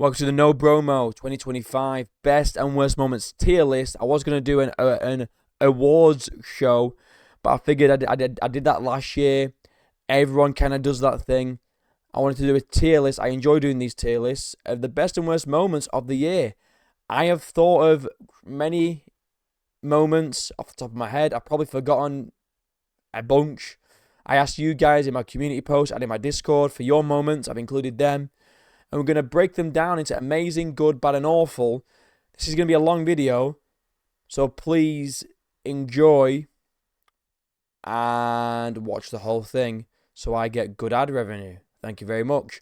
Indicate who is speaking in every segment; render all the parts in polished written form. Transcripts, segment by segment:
Speaker 1: Welcome to the No Bromo 2025 Best and Worst Moments tier list. I was going to do an awards show, but I figured I did that last year. Everyone kind of does that thing. I wanted to do a tier list. I enjoy doing these tier lists of the best and worst moments of the year. I have thought of many moments off the top of my head. I've probably forgotten a bunch. I asked you guys in my community post and in my Discord for your moments. I've included them. And we're going to break them down into amazing, good, bad, and awful. This is going to be a long video, so please enjoy and watch the whole thing so I get good ad revenue. Thank you very much.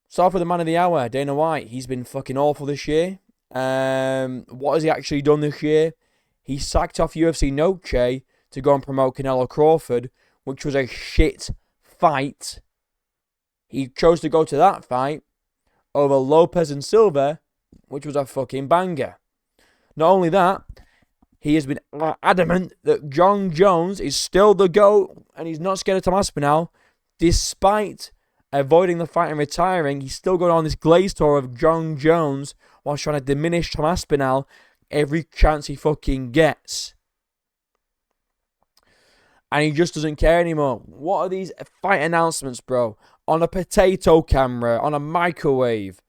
Speaker 1: Start off with the man of the hour, Dana White. He's been fucking awful this year. What has he actually done this year? He sacked off UFC Noche to go and promote Canelo Crawford, which was a shit fight. He chose to go to that fight over Lopez and Silva, which was a fucking banger. Not only that, he has been adamant that Jon Jones is still the GOAT and he's not scared of Tom Aspinall. Despite avoiding the fight and retiring, he's still going on this glaze tour of Jon Jones while trying to diminish Tom Aspinall every chance he fucking gets. And he just doesn't care anymore. What are these fight announcements, bro? On a potato camera, on a microwave.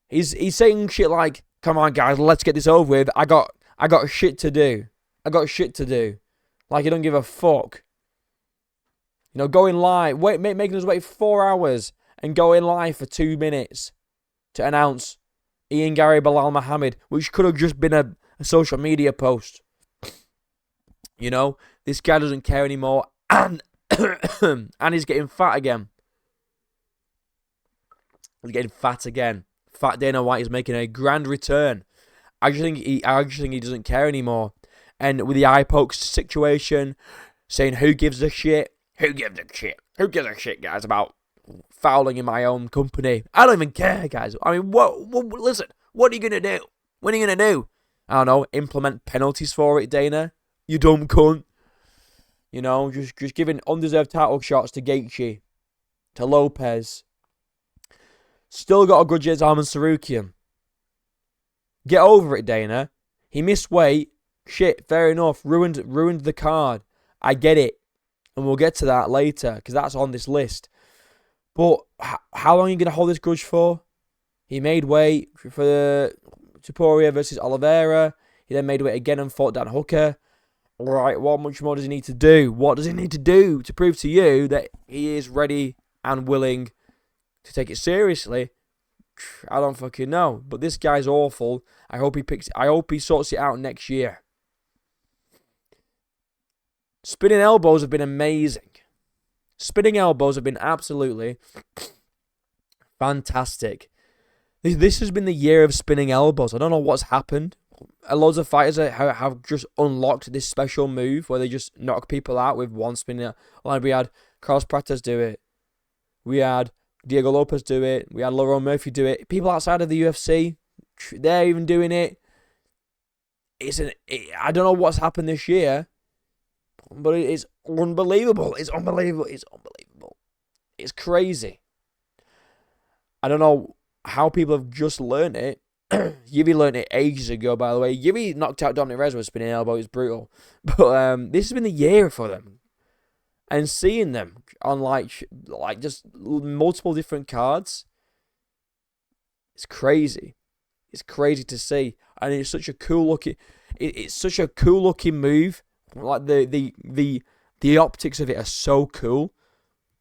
Speaker 1: He's saying shit like, "Come on, guys, let's get this over with. I got shit to do. I got shit to do." Like he don't give a fuck. You know, going live, making us wait 4 hours and going live for 2 minutes to announce Ian Gary Bilal Muhammad, which could have just been a social media post. You know, this guy doesn't care anymore, and and he's getting fat again. He's getting fat again. Fat Dana White is making a grand return. I just think he doesn't care anymore. And with the eye poke situation, saying who gives a shit? Who gives a shit? Who gives a shit, guys, about fouling in my own company? I don't even care, guys. I mean, listen, what are you gonna do? What are you gonna do? I don't know. Implement penalties for it, Dana. You dumb cunt. You know, just giving undeserved title shots to Gaethje, to Lopez. Still got a grudge against Arman Sarukian. Get over it, Dana. He missed weight. Shit, fair enough. Ruined the card. I get it. And we'll get to that later, because that's on this list. But how long are you going to hold this grudge for? He made weight for the Topuria versus Oliveira. He then made weight again and fought Dan Hooker. Right, what much more does he need to do? What does he need to do to prove to you that he is ready and willing to take it seriously? I don't fucking know. But this guy's awful. I hope he sorts it out next year. Spinning elbows have been amazing. Spinning elbows have been absolutely fantastic. This has been the year of spinning elbows. I don't know what's happened. Loads of fighters have just unlocked this special move where they just knock people out with one spinning. Like we had Carlos Prates do it. We had Diego Lopez do it. We had Lerone Murphy do it. People outside of the UFC, they're even doing it. I don't know what's happened this year, but it is unbelievable. It's unbelievable. It's unbelievable. It's crazy. I don't know how people have just learned it. Yuri learned it ages ago, by the way. Yuri knocked out Dominic Reyes with a spinning elbow. It's brutal. But this has been the year for them. And seeing them on like just multiple different cards, it's crazy. It's crazy to see. And it's such a cool looking move. Like the optics of it are so cool.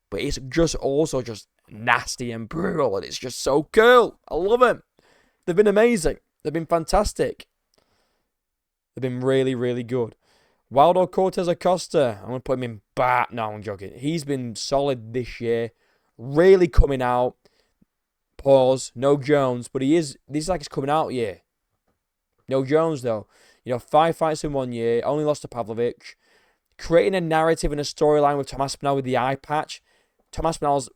Speaker 1: But it's just also just nasty and brutal. And it's just so cool. I love them. They've been amazing. They've been fantastic. They've been really, really good. Waldo Cortez Acosta. I'm going to put him in bat. No, I'm joking. He's been solid this year. Really coming out. Pause. No Jones. But this is like his coming out year. No Jones, though. You know, 5 fights in 1 year. Only lost to Pavlovich. Creating a narrative and a storyline with Tom Aspinall with the eye patch. Tom Aspinall's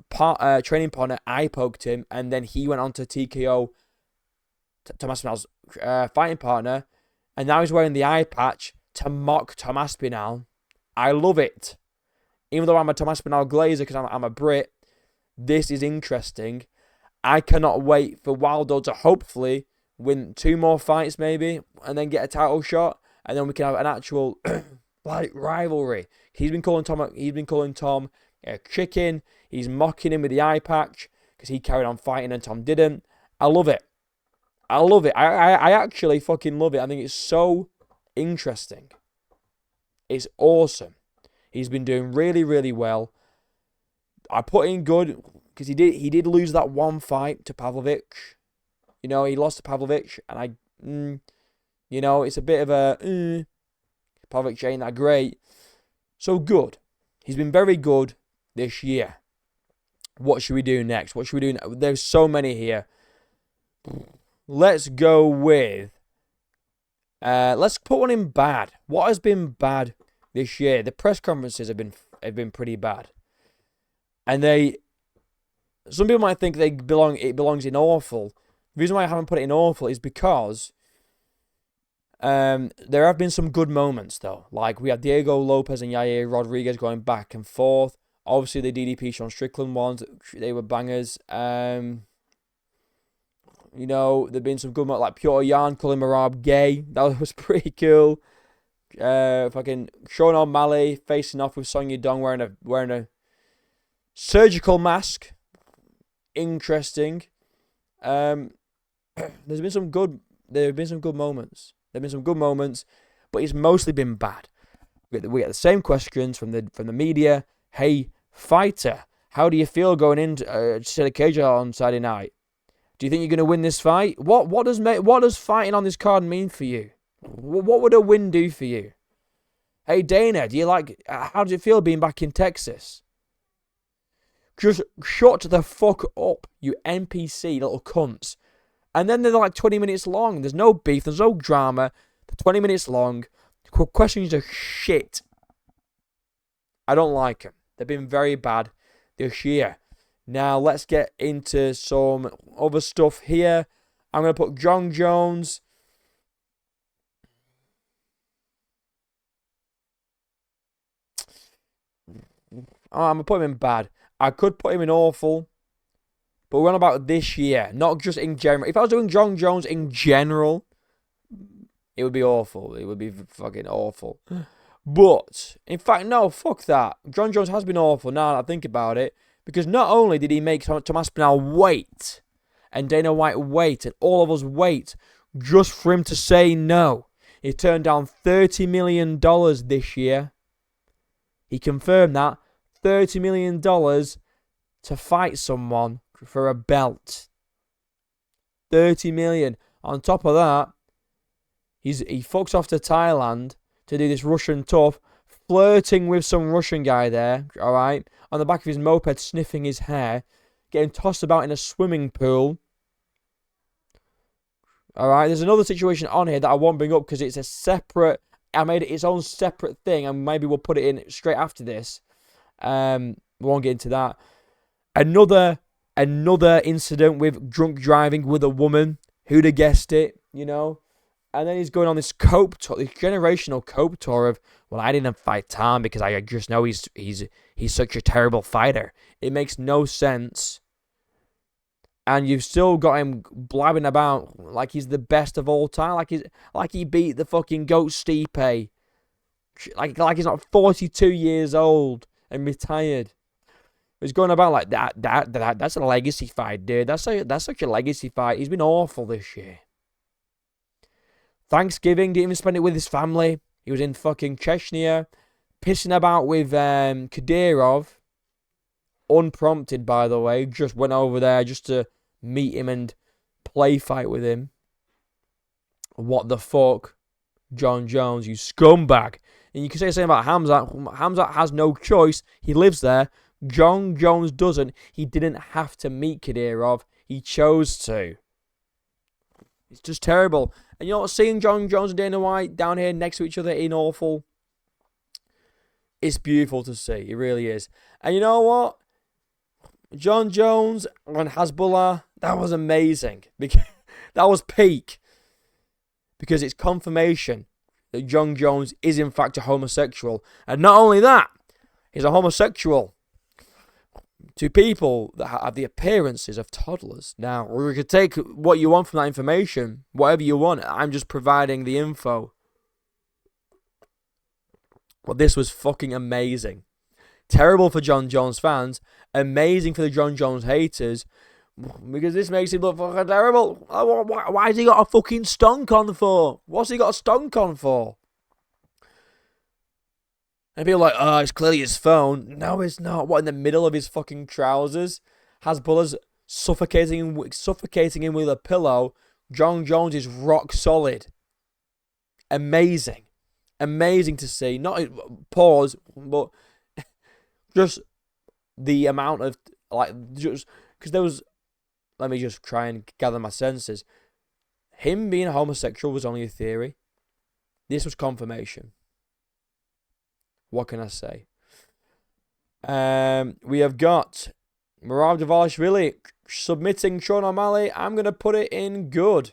Speaker 1: training partner eye poked him. And then he went on to TKO Tom Aspinall's fighting partner, and now he's wearing the eye patch to mock Tom Aspinall. I love it. Even though I'm a Tom Aspinall glazer because I'm a Brit, this is interesting. I cannot wait for Wilder to hopefully win 2 more fights maybe, and then get a title shot, and then we can have an actual like rivalry. He's been calling Tom a chicken. He's mocking him with the eye patch because he carried on fighting and Tom didn't. I love it. I love it. I actually fucking love it. I think it's so interesting. It's awesome. He's been doing really, really well. I put in good because he did lose that one fight to Pavlovich. You know, he lost to Pavlovich, and you know, it's a bit of a Pavlovich ain't that great. So good. He's been very good this year. What should we do next? What should we do? There's so many here. Let's go with. Let's put one in bad. What has been bad this year? The press conferences have been pretty bad, and some people might think it belongs in awful. The reason why I haven't put it in awful is because there have been some good moments though. Like we had Diego Lopez and Yair Rodriguez going back and forth. Obviously the DDP Sean Strickland ones, they were bangers. You know, there've been some good moments like Piotr Jan calling Marab gay. That was pretty cool. Fucking Sean O'Malley facing off with Sonya Dong wearing a surgical mask. Interesting. There have been some good moments. There have been some good moments, but it's mostly been bad. We get the same questions from the media. Hey, fighter, how do you feel going into the cage on Saturday night? Do you think you're going to win this fight? What does fighting on this card mean for you? What would a win do for you? Hey Dana, how does it feel being back in Texas? Just shut the fuck up, you NPC little cunts. And then they're like 20 minutes long. There's no beef, there's no drama. They're 20 minutes long. Questions are shit. I don't like them. They've been very bad this year. Now, let's get into some other stuff here. I'm going to put John Jones. I'm going to put him in bad. I could put him in awful. But we're on about this year, not just in general. If I was doing John Jones in general, it would be awful. It would be fucking awful. But, in fact, no, fuck that. John Jones has been awful now that I think about it. Because not only did he make Tomas Pinal wait, and Dana White wait, and all of us wait, just for him to say no. He turned down $30 million this year. He confirmed that. $30 million to fight someone for a belt. 30 million. On top of that, he fucks off to Thailand to do this Russian tough, flirting with some Russian guy there, alright, on the back of his moped, sniffing his hair, getting tossed about in a swimming pool. Alright, there's another situation on here that I won't bring up because it's a separate, I made it its own separate thing, and maybe we'll put it in straight after this. We won't get into that. Another incident with drunk driving with a woman. Who'd have guessed it, you know? And then he's going on this cope tour, this generational cope tour of, well, I didn't fight Tom because I just know he's such a terrible fighter. It makes no sense. And you've still got him blabbing about like he's the best of all time, like he beat the fucking goat Stipe, like he's not 42 years old and retired. He's going about like that's a legacy fight, dude. That's such a legacy fight. He's been awful this year. Thanksgiving, didn't even spend it with his family. He was in fucking Chechnya, pissing about with Kadyrov. Unprompted, by the way. Just went over there just to meet him and play fight with him. What the fuck? John Jones, you scumbag. And you can say the same about Hamzat. Hamzat has no choice. He lives there. John Jones doesn't. He didn't have to meet Kadyrov. He chose to. It's just terrible. And you know what? Seeing John Jones and Dana White down here next to each other in awful, it's beautiful to see. It really is. And you know what? John Jones and Hasbullah, that was amazing. Because that was peak. Because it's confirmation that John Jones is in fact a homosexual. And not only that, he's a homosexual to people that have the appearances of toddlers. Now, we could take what you want from that information, whatever you want. I'm just providing the info. Well, this was fucking amazing. Terrible for John Jones fans. Amazing for the John Jones haters. Because this makes him look fucking terrible. Why has he got a fucking stunk on for? What's he got a stunk on for? And people are like, oh, it's clearly his phone. No, it's not. What, in the middle of his fucking trousers? Hezbollah's suffocating him with a pillow. John Jones is rock solid. Amazing. Amazing to see. Not pause, but just the amount of, like, just, because there was, let me just try and gather my senses. Him being homosexual was only a theory. This was confirmation. What can I say? We have got Merab Dvalishvili submitting Sean O'Malley. I'm going to put it in good.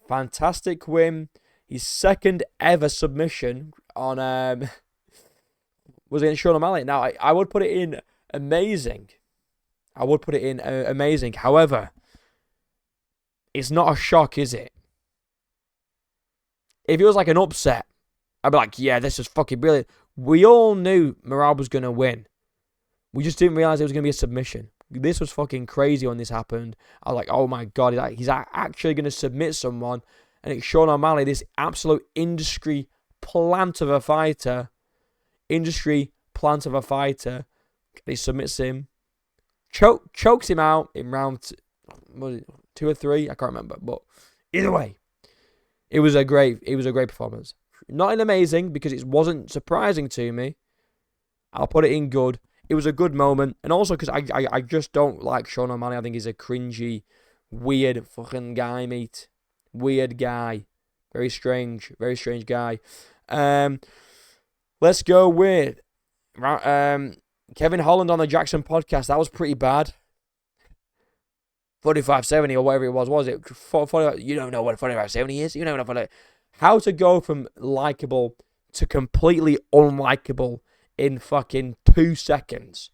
Speaker 1: Fantastic win. His second ever submission on was against Sean O'Malley. Now, I would put it in amazing. I would put it in amazing. However, it's not a shock, is it? If it was like an upset, I'd be like, yeah, this is fucking brilliant. We all knew Merab was going to win. We just didn't realize it was going to be a submission. This was fucking crazy when this happened. I was like, oh my God, he's actually going to submit someone. And it's Sean O'Malley, this absolute industry plant of a fighter. And he submits him. Chokes him out in round 2 or 3. I can't remember. But either way, it was a great performance. Not in amazing, because it wasn't surprising to me. I'll put it in good. It was a good moment. And also because I just don't like Sean O'Malley. I think he's a cringy, weird fucking guy, mate. Weird guy. Very strange guy. Let's go with Kevin Holland on the Jackson podcast. That was pretty bad. 4570 or whatever it was it? 40, you don't know what 4570 is? You don't know what it. How to go from likable to completely unlikable in fucking 2 seconds.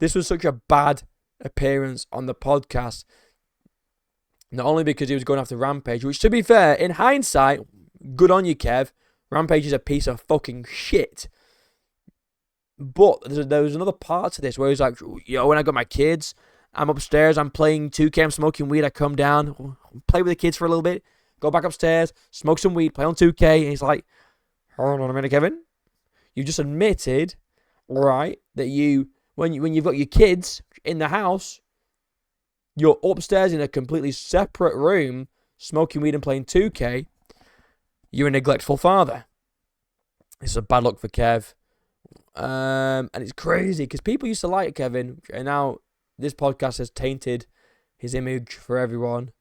Speaker 1: This was such a bad appearance on the podcast. Not only because he was going after Rampage, which, to be fair, in hindsight, good on you, Kev. Rampage is a piece of fucking shit. But there was another part to this where he's like, when I got my kids, I'm upstairs, I'm playing 2K, I'm smoking weed, I come down, play with the kids for a little bit, go back upstairs, smoke some weed, play on 2K, and he's like, hold on a minute, Kevin. You just admitted, right, that when you've got your kids in the house, you're upstairs in a completely separate room, smoking weed and playing 2K. You're a neglectful father. It's a bad look for Kev. And it's crazy because people used to like Kevin, and now this podcast has tainted his image for everyone.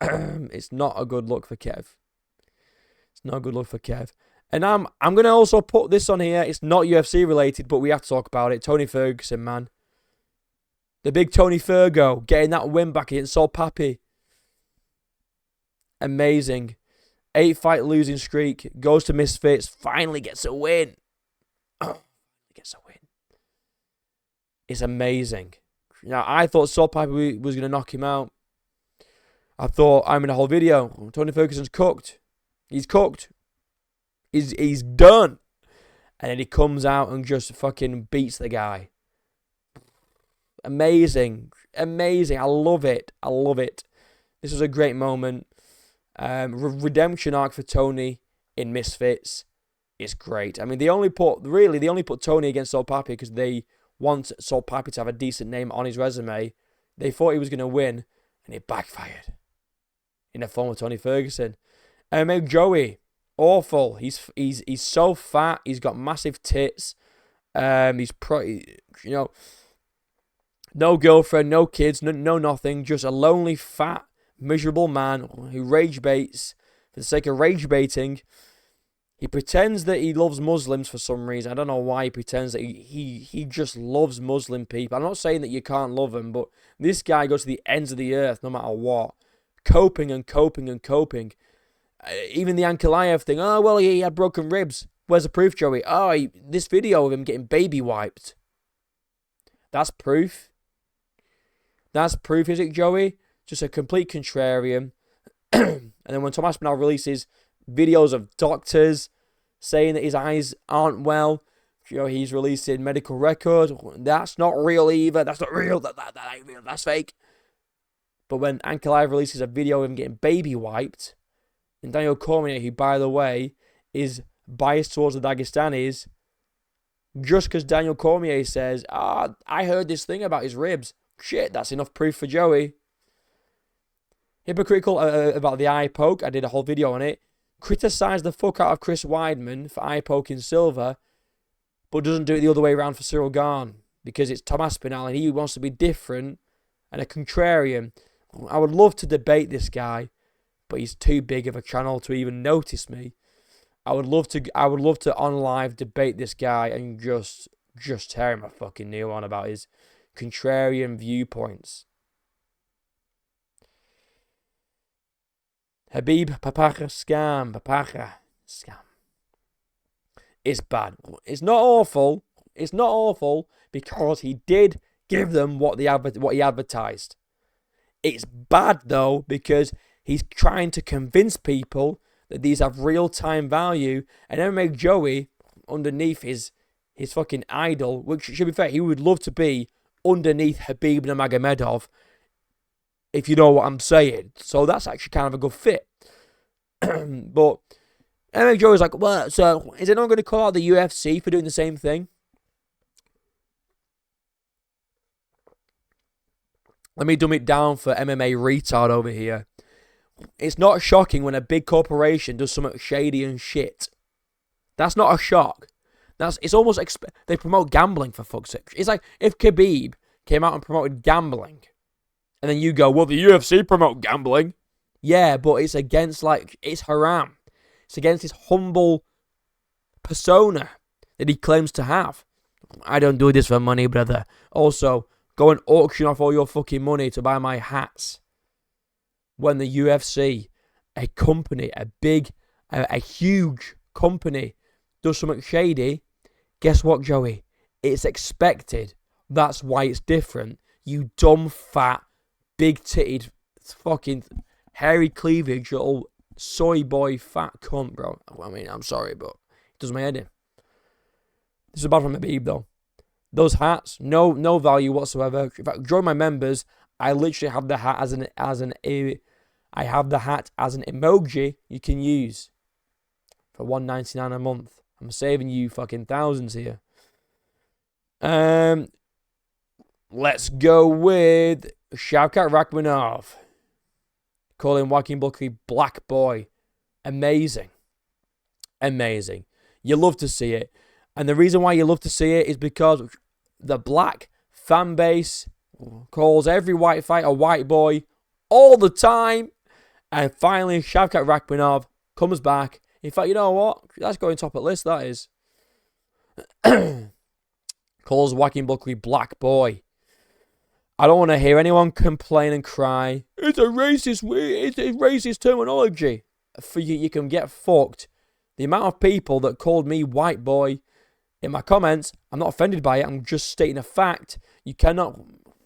Speaker 1: It's not a good look for Kev. It's not a good look for Kev. And I'm going to also put this on here. It's not UFC related, but we have to talk about it. Tony Ferguson, man. The big Tony Fergo getting that win back against Sol Papi. Amazing. 8-fight losing streak. Goes to Misfits. Finally gets a win. It's amazing. Now, I thought Sol Papi was going to knock him out. I thought, I'm in a whole video. Tony Ferguson's cooked. He's cooked. He's done. And then he comes out and just fucking beats the guy. Amazing. Amazing. I love it. This was a great moment. Redemption arc for Tony in Misfits is great. I mean, they only put Tony against Sol Papi because they want Sol Papi to have a decent name on his resume. They thought he was going to win, and it backfired in the form of Tony Ferguson. Joey, awful. He's so fat. He's got massive tits. No girlfriend, no kids, no nothing. Just a lonely, fat, miserable man who rage baits for the sake of rage baiting. He pretends that he loves Muslims for some reason. I don't know why he pretends that he just loves Muslim people. I'm not saying that you can't love them, but this guy goes to the ends of the earth no matter what. Coping. Even the Ankalaev thing. Oh, well, he had broken ribs. Where's the proof, Joey? Oh, this video of him getting baby wiped. That's proof. That's proof, is it, Joey? Just a complete contrarian. And then when Tom Aspinall releases videos of doctors saying that his eyes aren't well, he's releasing medical records. That's not real either. That's not real. That ain't real. That's fake. But when Ankalaev releases a video of him getting baby wiped, and Daniel Cormier, who, by the way, is biased towards the Dagestanis, just because Daniel Cormier says, I heard this thing about his ribs. Shit, that's enough proof for Joey. Hypocritical about the eye poke. I did a whole video on it. Criticised the fuck out of Chris Weidman for eye poking Silva, but doesn't do it the other way around for Cyril Gahn, because it's Tom Aspinall and he wants to be different and a contrarian. I would love to debate this guy, but he's too big of a channel to even notice me. I would love to on live debate this guy and just tear him a fucking new one about his contrarian viewpoints. Habib Papaka scam. It's bad. It's not awful. It's not awful because he did give them what he advertised. It's bad though because he's trying to convince people that these have real-time value, and then make Joey underneath his fucking idol, which, should be fair, he would love to be underneath Habib Nurmagomedov, if you know what I'm saying. So that's actually kind of a good fit. But MMA Joey's like, well, so is anyone going to call out the UFC for doing the same thing? Let me dumb it down for MMA retard over here. It's not shocking when a big corporation does something shady and shit. That's not a shock. It's almost they promote gambling, for fuck's sake. It's like if Khabib came out and promoted gambling, and then you go, well, the UFC promote gambling. Yeah, but it's against, it's haram. It's against his humble persona that he claims to have. I don't do this for money, brother. Also, go and auction off all your fucking money to buy my hats. When the UFC, a company, a huge company, does something shady, guess what, Joey? It's expected. That's why it's different. You dumb, fat, big-titted, fucking hairy cleavage, little soy boy fat cunt, bro. I mean, I'm sorry, but it does my head in. This is bad from Habib, though. Those hats, no value whatsoever. In fact, join my members. I literally have the hat as an emoji you can use for $1.99 a month. I'm saving you fucking thousands here. Let's go with Shavkat Rakhmonov, calling Joaquin Buckley black boy. Amazing. You love to see it. And the reason why you love to see it is because the black fan base calls every white fighter white boy all the time. And finally, Shavkat Rakhmonov comes back. In fact, you know what? That's going top of the list, that is. Calls Joaquin Buckley black boy. I don't want to hear anyone complain and cry. It's a racist terminology. For you can get fucked. The amount of people that called me white boy in my comments, I'm not offended by it. I'm just stating a fact. You cannot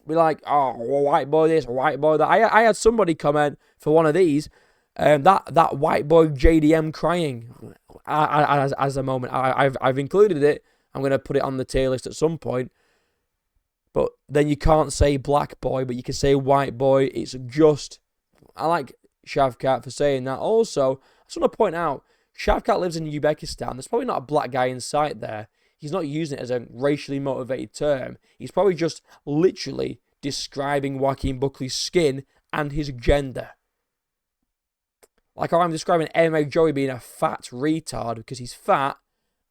Speaker 1: be like, oh, white boy this, white boy that. I had somebody comment for one of these, that white boy JDM crying as a moment. I've included it. I'm going to put it on the tier list at some point. But then you can't say black boy, but you can say white boy. It's just, I like Shavkat for saying that. Also, I just want to point out, Shavkat lives in Uzbekistan. There's probably not a black guy in sight there. He's not using it as a racially motivated term. He's probably just literally describing Joaquin Buckley's skin and his gender. Like how I'm describing MMA Joey being a fat retard because he's fat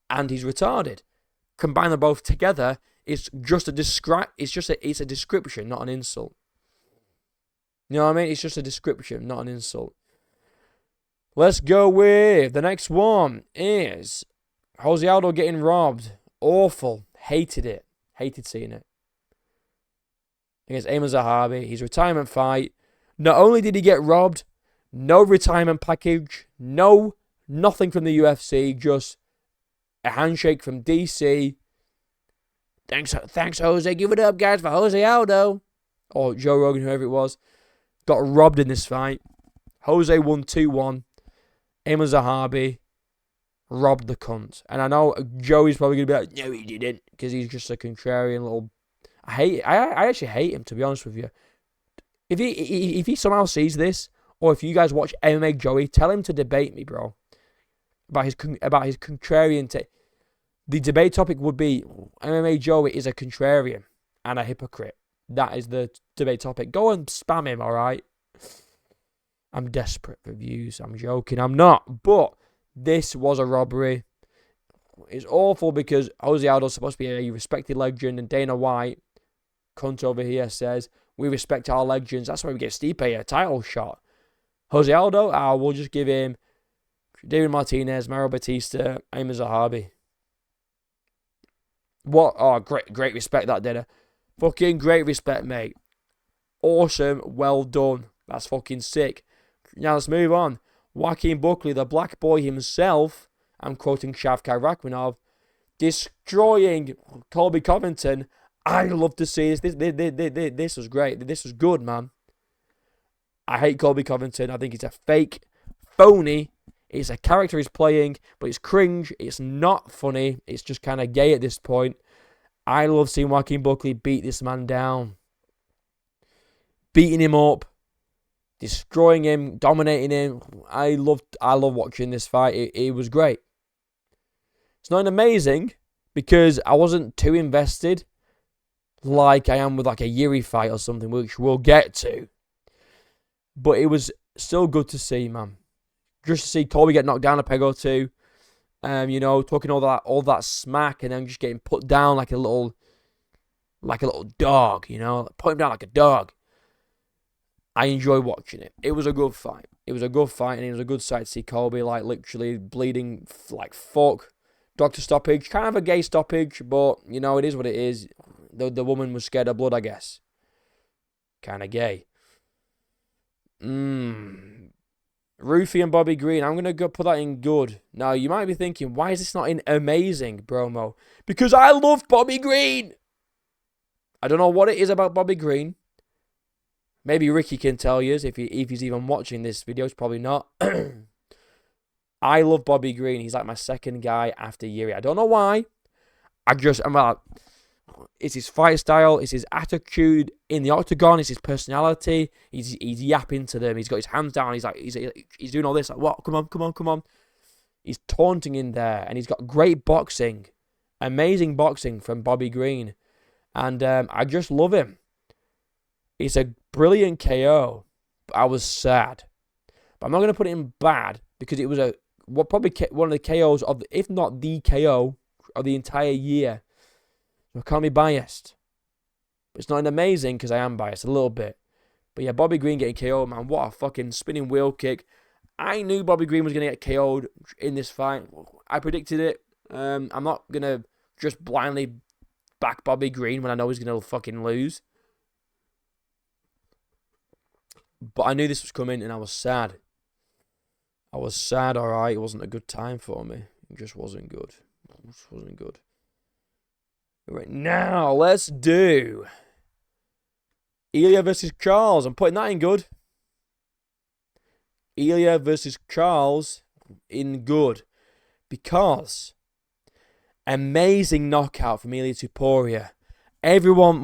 Speaker 1: and he's retarded. Combine them both together, it's just a description, not an insult. You know what I mean? It's just a description, not an insult. Let's go with the next one is Jose Aldo getting robbed. Awful. Hated it. Hated seeing it. Against Ayman Zahabi. His retirement fight. Not only did he get robbed, no retirement package, nothing from the UFC, just a handshake from DC. Thanks, Jose. Give it up, guys, for Jose Aldo. Or Joe Rogan, whoever it was. Got robbed in this fight. Jose won 2-1. Eamon Zahabi robbed the cunt. And I know Joey's probably going to be like, no, he didn't. Because he's just a contrarian little... I actually hate him, to be honest with you. If he somehow sees this, or if you guys watch MMA Joey, tell him to debate me, bro. About his contrarian take. The debate topic would be MMA Joey is a contrarian and a hypocrite. That is the debate topic. Go and spam him, alright? I'm desperate for views. I'm joking. I'm not. But this was a robbery. It's awful because Jose Aldo's supposed to be a respected legend, and Dana White, cunt over here, says, we respect our legends. That's why we get Stipe a title shot. Jose Aldo, we'll just give him David Martinez, Mario Batista, Eamon Zahabi. What? Oh, great respect that, Dana. Fucking great respect, mate. Awesome. Well done. That's fucking sick. Now let's move on. Joaquin Buckley, the black boy himself, I'm quoting Shavkat Rakhmonov, destroying Colby Covington. I love to see this. This was great. This was good, man. I hate Colby Covington. I think he's a fake, phony. It's a character he's playing, but it's cringe. It's not funny. It's just kind of gay at this point. I love seeing Joaquin Buckley beat this man down. Beating him up. Destroying him. Dominating him. I love watching this fight. It was great. It's not amazing because I wasn't too invested like I am with like a Yuri fight or something, which we'll get to. But it was still good to see, man. Just to see Colby get knocked down a peg or two. Talking all that smack and then just getting put down like a little dog, put him down like a dog. I enjoy watching it. It was a good fight. And it was a good sight to see Colby like literally bleeding like fuck. Doctor stoppage, kind of a gay stoppage, but it is what it is. The woman was scared of blood, I guess. Kind of gay. Rufy and Bobby Green. I'm going to go put that in good. Now, you might be thinking, why is this not in amazing, Bromo? Because I love Bobby Green. I don't know what it is about Bobby Green. Maybe Ricky can tell you if he's even watching this video. It's probably not. I love Bobby Green. He's like my second guy after Yuri. I don't know why. I'm like, it's his fight style. It's his attitude in the octagon. It's his personality. He's yapping to them. He's got his hands down. He's like he's doing all this. Like, what? Come on. He's taunting in there, and he's got great boxing, amazing boxing from Bobby Green, and I just love him. It's a brilliant KO. But I was sad, but I'm not going to put it in bad because it was probably one of the KOs of, if not the KO of the entire year. I can't be biased. But it's not an amazing because I am biased a little bit. But yeah, Bobby Green getting KO'd, man. What a fucking spinning wheel kick. I knew Bobby Green was going to get KO'd in this fight. I predicted it. I'm not going to just blindly back Bobby Green when I know he's going to fucking lose. But I knew this was coming and I was sad. Alright. It wasn't a good time for me. It just wasn't good. Right, now, let's do Ilya versus Charles. I'm putting that in good. Ilya versus Charles in good. Because amazing knockout from Ilya Tuporia. Not everyone,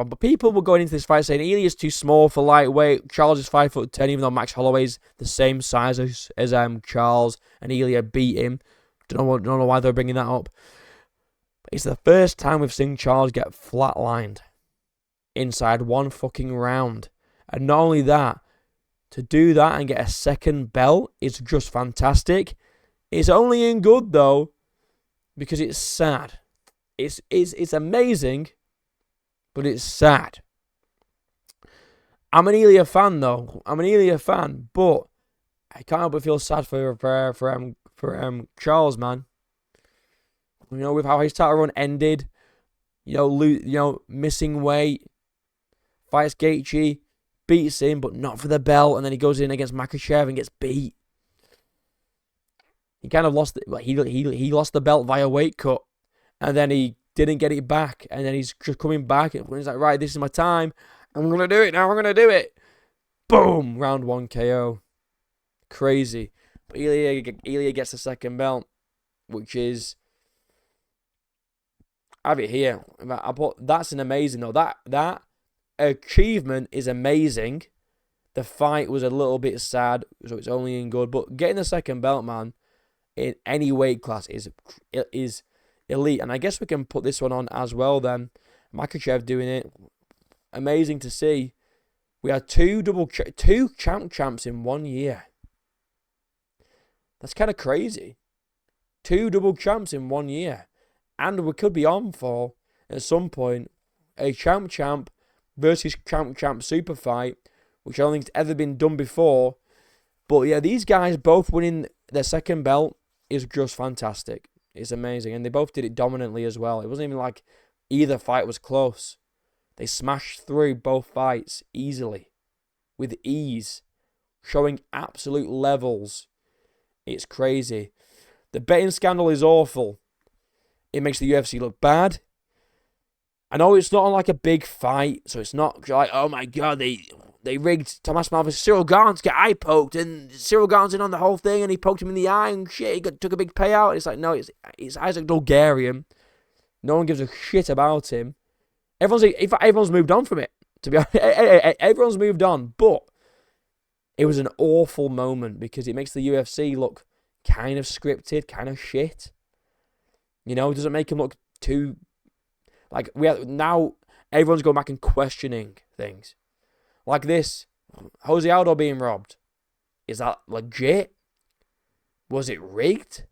Speaker 1: but people were going into this fight saying Ilya's too small for lightweight. Charles is 5'10", even though Max Holloway's the same size as Charles, and Ilya beat him. Don't know why they're bringing that up. It's the first time we've seen Charles get flatlined inside one fucking round. And not only that, to do that and get a second belt is just fantastic. It's only in good, though, because it's sad. It's amazing, but it's sad. I'm an Ilya fan, though. But I can't help but feel sad for Charles, man. With how his title run ended, missing weight, fights Gaethje, beats him, but not for the belt, and then he goes in against Makhachev and gets beat. He kind of lost it. He lost the belt via weight cut, and then he didn't get it back. And then he's just coming back. And he's like, right, this is my time. I'm going to do it now. I'm going to do it. Boom. Round 1 KO. Crazy. But Ilya gets the second belt, which is... I have it here. That's an amazing, though. That achievement is amazing. The fight was a little bit sad, so it's only in good. But getting the second belt, man, in any weight class is elite. And I guess we can put this one on as well then. Makhachev doing it. Amazing to see. We had two champs in 1 year. That's kind of crazy. 2 double champs in 1 year. And we could be on for, at some point, a champ versus champ super fight, which I don't think has ever been done before. But yeah, these guys both winning their second belt is just fantastic. It's amazing. And they both did it dominantly as well. It wasn't even like either fight was close. They smashed through both fights easily, with ease, showing absolute levels. It's crazy. The betting scandal is awful. It makes the UFC look bad. I know it's not like a big fight, so it's not like, oh my god, they rigged Thomas Malvis, Cyril Gane to get eye poked, and Cyril Gane's in on the whole thing, and he poked him in the eye, and shit, took a big payout. It's like, no, it's Isaac Bulgarian. No one gives a shit about him. Everyone's moved on from it, to be honest. Everyone's moved on, but it was an awful moment because it makes the UFC look kind of scripted, kind of shit. You know, it doesn't make him look too... Like, now everyone's going back and questioning things. Like this, Jose Aldo being robbed. Is that legit? Was it rigged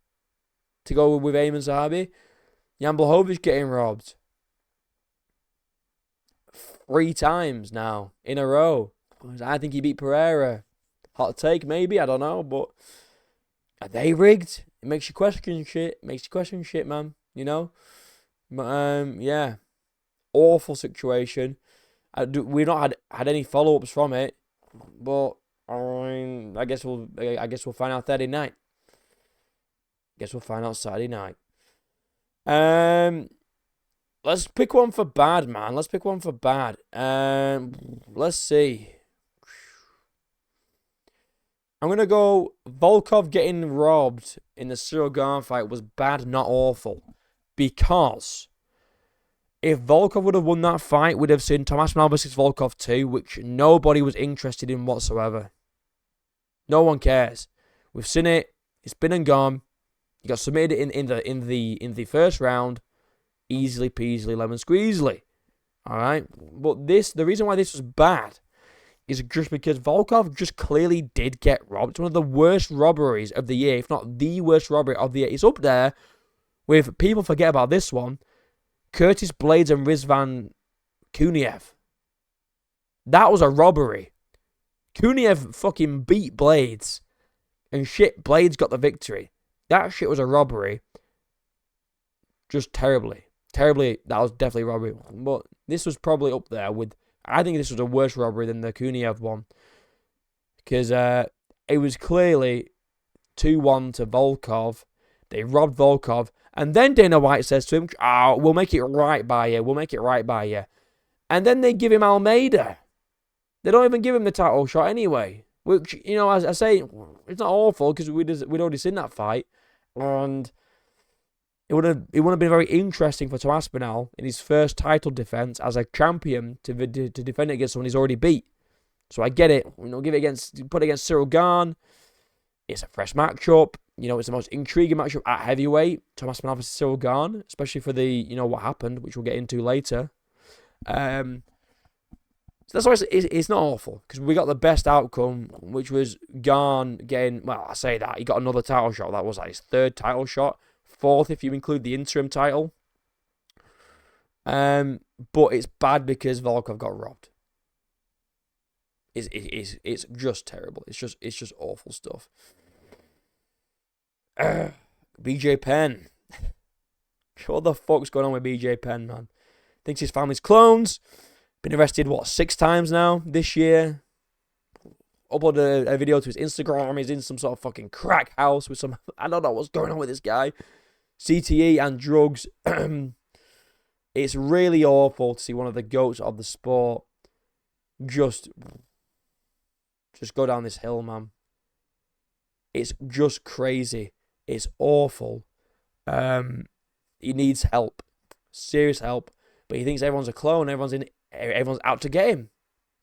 Speaker 1: to go with Ayman Zahabi? Jan Blachowicz getting robbed 3 times now in a row. I think he beat Pereira. Hot take, maybe, I don't know, but are they rigged? It makes you question shit. Man. You know? But, yeah. Awful situation. We've not had any follow-ups from it, but I guess we'll find out Saturday night. Let's pick one for bad, man. Let's see. I'm going to go Volkov getting robbed in the Cyril Gane fight was bad, not awful. Because if Volkov would have won that fight, we'd have seen Thomas Malvis versus Volkov 2, which nobody was interested in whatsoever. No one cares. We've seen it. It's been and gone. You got submitted in the first round. Easily peasily, lemon squeezely. Alright? But the reason why this was bad is just because Volkov just clearly did get robbed. It's one of the worst robberies of the year, if not the worst robbery of the year. It's up there with, people forget about this one, Curtis Blades and Rizvan Kuniev. That was a robbery. Kuniev fucking beat Blades. And shit, Blades got the victory. That shit was a robbery. Just terribly. That was definitely a robbery. But this was probably up there with... I think this was a worse robbery than the Kuniev one. Because it was clearly 2-1 to Volkov. They robbed Volkov. And then Dana White says to him, we'll make it right by you. And then they give him Almeida. They don't even give him the title shot anyway. Which, you know, as I say, it's not awful because we'd already seen that fight. And it would have been very interesting for Tom Aspinall in his first title defense as a champion to defend it against someone he's already beat. So I get it. You know, put it against Cyril Gane. It's a fresh matchup. You know, it's the most intriguing matchup at heavyweight. Tom Aspinall versus Cyril Gane, especially for what happened, which we'll get into later. So that's why it's not awful because we got the best outcome, which was Gane getting. Well, I say that he got another title shot. That was like his 3rd title shot. 4th if you include the interim title. But it's bad because Volkov got robbed. It's just terrible. It's just awful stuff. BJ Penn. What the fuck's going on with BJ Penn, man? Thinks his family's clones. Been arrested 6 times now this year. Uploaded a video to his Instagram. He's in some sort of fucking crack house with some... I don't know what's going on with this guy. CTE and drugs. It's really awful to see one of the GOATs of the sport just go down this hill, man. It's just crazy. It's awful. He needs help. Serious help. But he thinks everyone's a clone. Everyone's out to get him.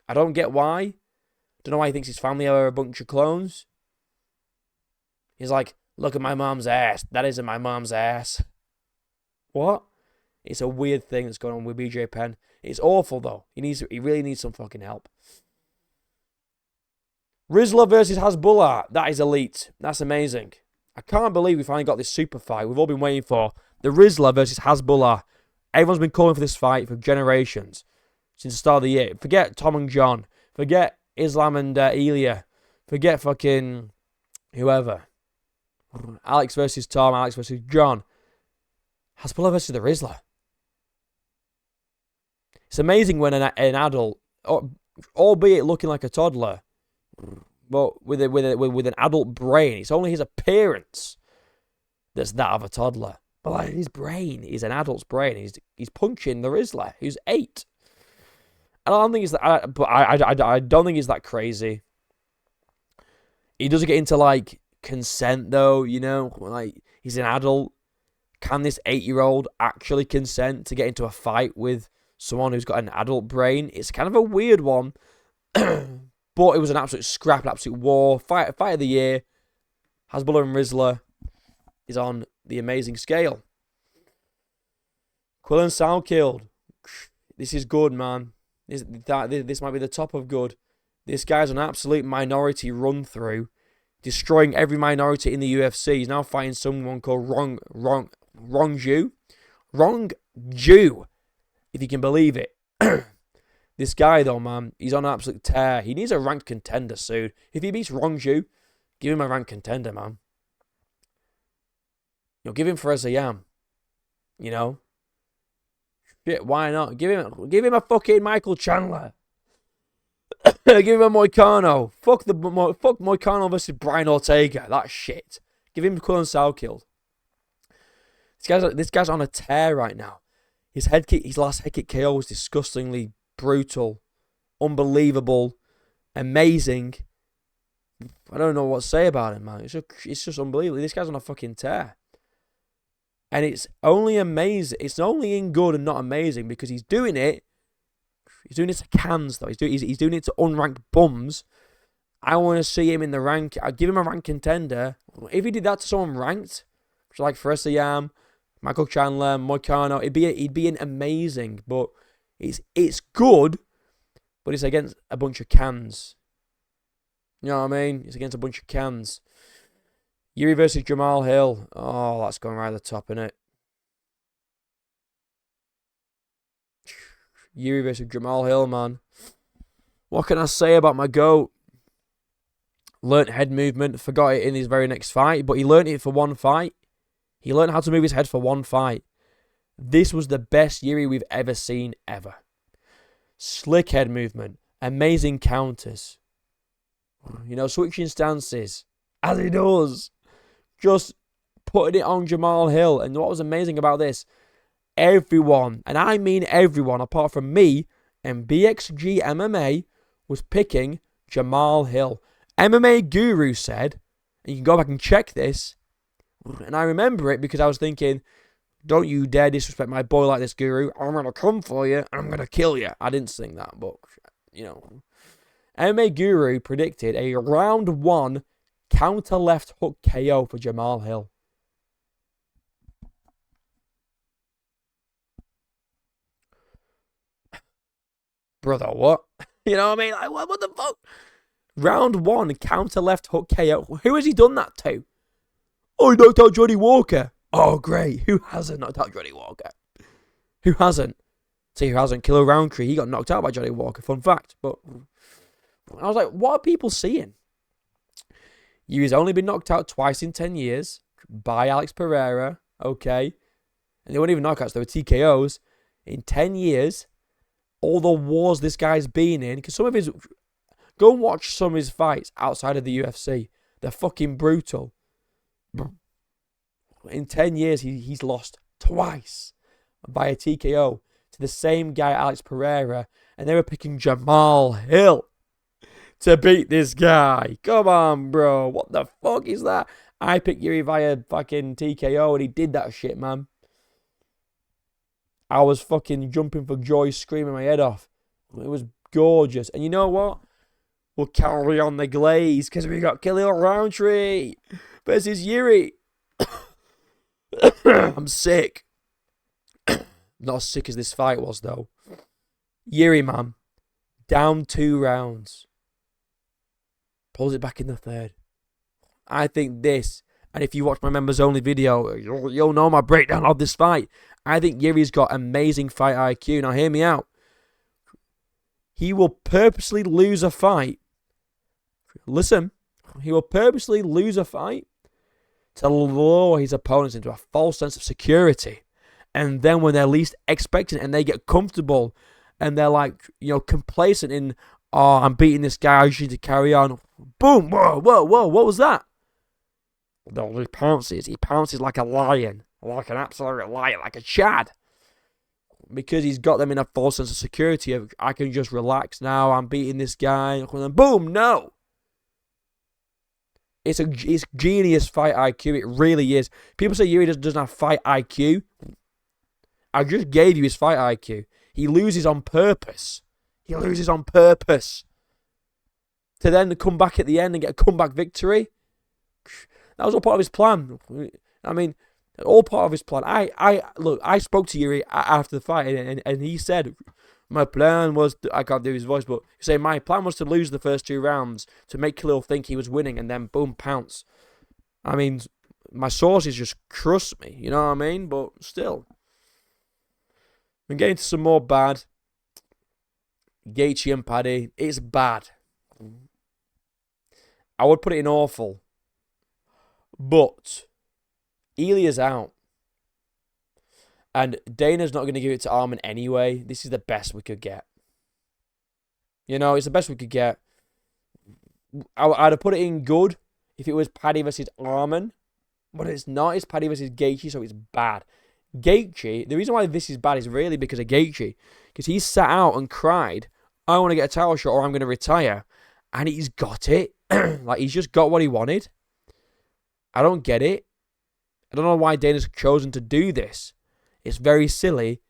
Speaker 1: I don't get why. Don't know why he thinks his family are a bunch of clones. He's like, look at my mom's ass. That isn't my mom's ass. What? It's a weird thing that's going on with BJ Penn. It's awful though. He really needs some fucking help. Rizla versus Hasbulla. That is elite. That's amazing. I can't believe we finally got this super fight we've all been waiting for. The Rizla versus Hasbulla. Everyone's been calling for this fight for generations. Since the start of the year. Forget Tom and John. Forget Islam and Ilya. Forget fucking whoever. Alex versus Tom. Alex versus John. Hasbulla versus the Rizla. It's amazing when an adult, albeit looking like a toddler, but with an adult brain, it's only his appearance that's that of a toddler. But like his brain is an adult's brain. He's punching the Rizla, who's 8. I don't think it's that. I don't think it's that crazy. He doesn't get into like consent though. You know, like he's an adult. Can this 8-year-old actually consent to get into a fight with someone who's got an adult brain? It's kind of a weird one. But it was an absolute scrap, an absolute war. Fight of the year. Hasbulla and Rizla is on the amazing scale. Quill and Soundkilled. This is good, man. This might be the top of good. This guy's an absolute minority run through, destroying every minority in the UFC. He's now fighting someone called Wrong Jew, if you can believe it. This guy though, man, he's on an absolute tear. He needs a ranked contender soon. If he beats Wrong Jew, give him a ranked contender, man. You know, give him Fares Yam. You know, shit, why not? Give him a fucking Michael Chandler. Give him a Moicano. Fuck Moicano versus Brian Ortega. That shit. Give him Quill and Soundkilled. This guy's on a tear right now. His last head kick KO was disgustingly brutal, unbelievable, amazing. I don't know what to say about him, man. It's just unbelievable. This guy's on a fucking tear. And it's only amazing. It's only in good and not amazing because he's doing it. He's doing it to cans, though. He's doing it to unranked bums. I want to see him in the rank. I'd give him a ranked contender. If he did that to someone ranked, which like Fares Yam, Michael Chandler, Moicano, he'd be an amazing. But it's good, but it's against a bunch of cans. You know what I mean? It's against a bunch of cans. Yuri versus Jamal Hill. Oh, that's going right at the top, innit? Yuri versus Jamal Hill, man. What can I say about my GOAT? Learnt head movement. Forgot it in his very next fight, but he learnt it for one fight. He learned how to move his head for one fight. This was the best Yuri we've ever seen, ever. Slick head movement. Amazing counters. You know, switching stances. As he does. Just putting it on Jamal Hill. And what was amazing about this, everyone, and I mean everyone, apart from me and BXG MMA, was picking Jamal Hill. MMA Guru said, and you can go back and check this, and I remember it because I was thinking, don't you dare disrespect my boy like this, Guru. I'm going to come for you, and I'm going to kill you. I didn't sing that, but, you know. MMA Guru predicted a round 1 counter left hook KO for Jamal Hill. Brother, what? You know what I mean? Like, what the fuck? Round 1 counter left hook KO. Who has he done that to? Oh, he knocked out Johnny Walker. Oh, great. Who hasn't knocked out Johnny Walker? Who hasn't? See who hasn't? Killer Roundtree. He got knocked out by Johnny Walker. Fun fact. But I was like, what are people seeing? Yuri's only been knocked out twice in 10 years by Alex Pereira. Okay. And they weren't even knockouts. They were TKOs. In 10 years, all the wars this guy's been in. Because some of his... Go and watch some of his fights outside of the UFC. They're fucking brutal. In 10 years, he's lost twice via TKO to the same guy, Alex Pereira, and they were picking Jamal Hill to beat this guy. Come on, bro. What the fuck is that? I picked Yuri via fucking TKO, and he did that shit, man. I was fucking jumping for joy, screaming my head off. It was gorgeous. And you know what? We'll carry on the glaze because we got Khalil Roundtree versus Yuri. I'm sick. Not as sick as this fight was, though. Yuri, man. Down 2 rounds. Pulls it back in the 3rd. I think this, and if you watch my members only video, you'll know my breakdown of this fight. I think Yuri's got amazing fight IQ. Now hear me out. He will purposely lose a fight. Listen, he will purposely lose a fight to lure his opponents into a false sense of security. And then when they're least expecting it and they get comfortable and they're like, complacent in, oh, I'm beating this guy, I just need to carry on. Boom, whoa, what was that? He pounces like a lion, like an absolute lion, like a Chad. Because he's got them in a false sense of security of, I can just relax now, I'm beating this guy, and then boom, no. It's genius fight IQ, it really is. People say Yuri doesn't have fight IQ. I just gave you his fight IQ. He loses on purpose. To then come back at the end and get a comeback victory. That was all part of his plan. I mean, all part of his plan. I spoke to Yuri after the fight, and he said, my plan was, I can't do his voice, but he said, my plan was to lose the first 2 rounds, to make Khalil think he was winning, and then boom, pounce. I mean, my sources just trust me, you know what I mean? But still. I'm getting to some more bad. Gaethje and Paddy, it's bad. I would put it in awful. But Ilya's out. And Dana's not going to give it to Arman anyway. This is the best we could get. It's the best we could get. I'd have put it in good if it was Paddy versus Arman. But it's not. It's Paddy versus Gaethje, so it's bad. Gaethje, the reason why this is bad is really because of Gaethje. Because he sat out and cried, I want to get a title shot or I'm going to retire. And he's got it. Like, he's just got what he wanted. I don't get it. I don't know why Dana's chosen to do this. It's very silly.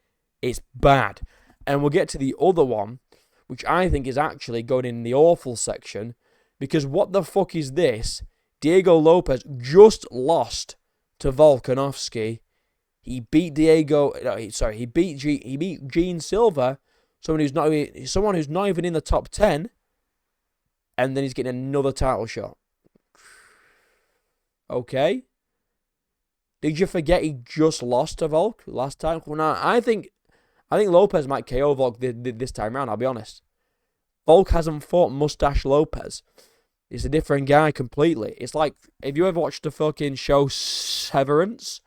Speaker 1: It's bad. And we'll get to the other one, which I think is actually going in the awful section. Because what the fuck is this? Diego Lopez just lost to Volkanovski. He beat he beat Gene Silva, someone who's not even in the top 10, and then he's getting another title shot. Okay. Did you forget he just lost to Volk last time? Well, no, I think Lopez might KO Volk this time around, I'll be honest. Volk hasn't fought Mustache Lopez. It's a different guy completely. It's like, if you ever watched the fucking show Severance,